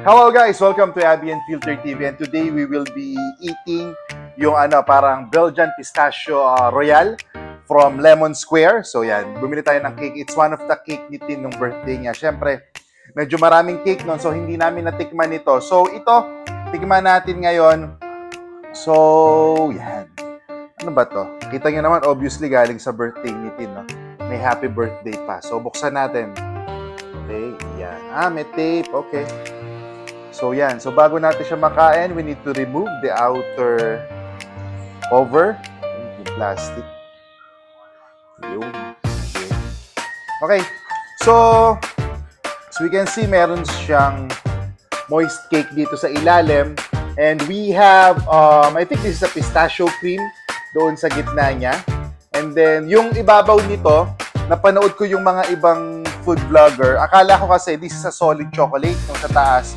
Hello guys, welcome to Abby and Filter TV, and today we will be eating yung parang Belgian pistachio royal from Lemon Square. So yan, bumili tayo ng cake. It's one of the cake ni Tin nung birthday niya. Syempre, medyo maraming cake nun, so hindi namin natikman ito. So ito, tikman natin ngayon. So yan. Ano ba to? Kita nyo naman, obviously galing sa birthday ni Tin, no? May happy birthday pa. So buksan natin. Okay, yan. May tape. Okay. So yan, so bago natin siya makain, we need to remove the outer cover, yung plastic. Yun. Okay, so we can see meron siyang moist cake dito sa ilalim, and we have, I think this is a pistachio cream doon sa gitna niya. And then, yung ibabaw nito, napanood ko yung mga ibang food vlogger, akala ko kasi this is a solid chocolate yung sa taas.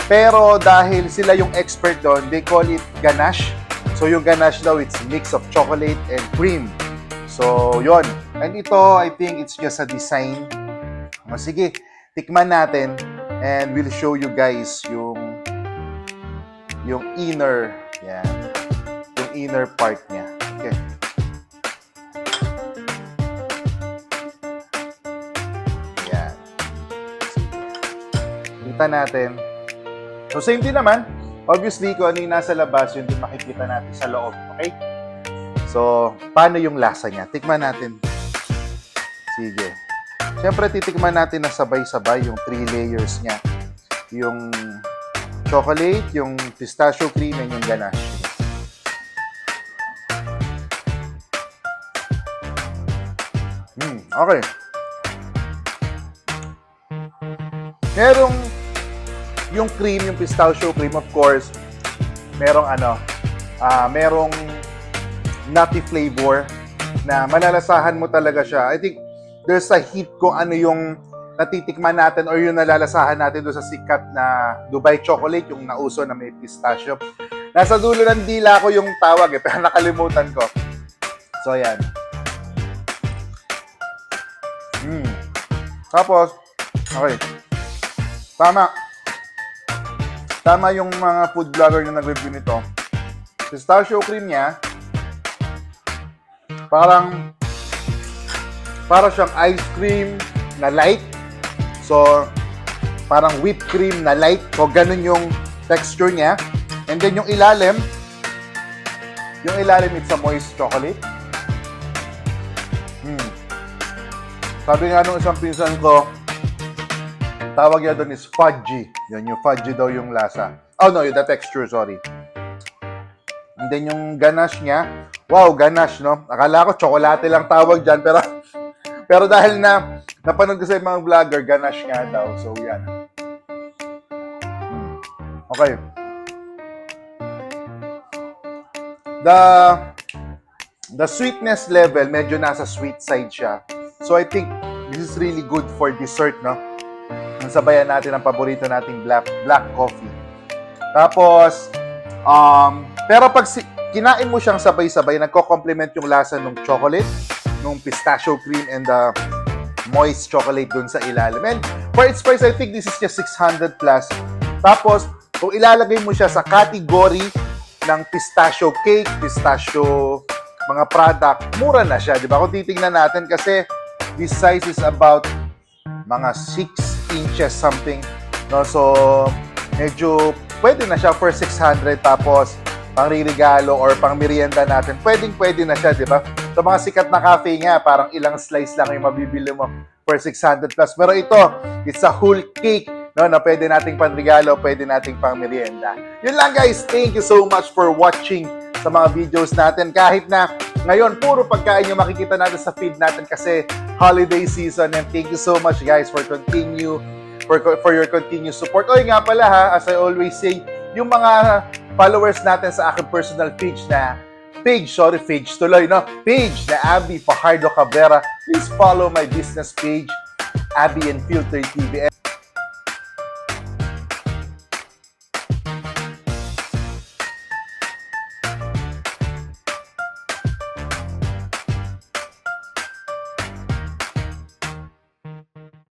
Pero dahil sila yung expert doon, they call it ganache. So yung ganache daw, it's mix of chocolate and cream. So yon. And ito, I think it's just a design. Sige, tikman natin and we'll show you guys yung inner, yan, yung inner part niya. Okay. Yan. Kita natin. So, same din naman. Obviously, kung ano yung nasa labas, yun din makikita natin sa loob. Okay? So, paano yung lasa niya? Tikman natin. Sige. Siyempre, titikman natin na sabay-sabay yung 3 layers niya. Yung chocolate, yung pistachio cream, and yung ganache. Okay. Merong yung cream, yung pistachio cream, of course, merong merong nutty flavor na malalasahan mo talaga siya. I think there's a hit kung ano yung natitikman natin or yung nalalasahan natin doon sa sikat na Dubai chocolate, yung nauso na may pistachio. Nasa dulo ng dila ko yung tawag pero nakalimutan ko. So, yan. Tapos, okay. Tama yung mga food vlogger na nag-review nito. Pistachio cream niya, para siyang ice cream na light. So, parang whipped cream na light. So, ganun yung texture niya. And then yung ilalim, it's a moist chocolate. Sabi nga nung isang pinsan ko, tawag niya doon is fudgy. Yan, yung fudgy daw yung lasa. Oh no, the texture, sorry. And then yung ganache niya, wow, ganache, no? Akala ko tsokolate lang tawag dyan, pero dahil na napanood ko sa mga vlogger, ganache nga daw. So, yan. Okay. The sweetness level, medyo nasa sweet side siya. So, I think this is really good for dessert, no? Sabayan natin ang paborito nating black coffee. Tapos, pero pag kinain mo siyang sabay-sabay, nagko-complement yung lasa ng chocolate, ng pistachio cream, and the moist chocolate dun sa ilalim. And for its price, I think this is just 600 plus. Tapos, kung ilalagay mo siya sa category ng pistachio cake, pistachio mga product, mura na siya, di ba? Kung titingnan natin, kasi this size is about mga 6 inches something, no? So medyo pwede na siya for 600, tapos pang-regalo or pang-merienda natin, pwede na siya, di ba? Sa mga sikat na cafe nga, parang ilang slice lang yung mabibili mo for 600 plus. Pero ito, it's a whole cake, no, na pwede nating pang-regalo, pwede nating pang-merienda. Yun lang guys, thank you so much for watching sa mga videos natin. Kahit na ngayon, puro pagkain yung makikita natin sa feed natin kasi holiday season. And thank you so much guys for your continued support. Oy nga pala ha, as I always say, yung mga followers natin sa aking personal page na page na Abby Fajardo Cabrera, please follow my business page, Abby and Filter TV.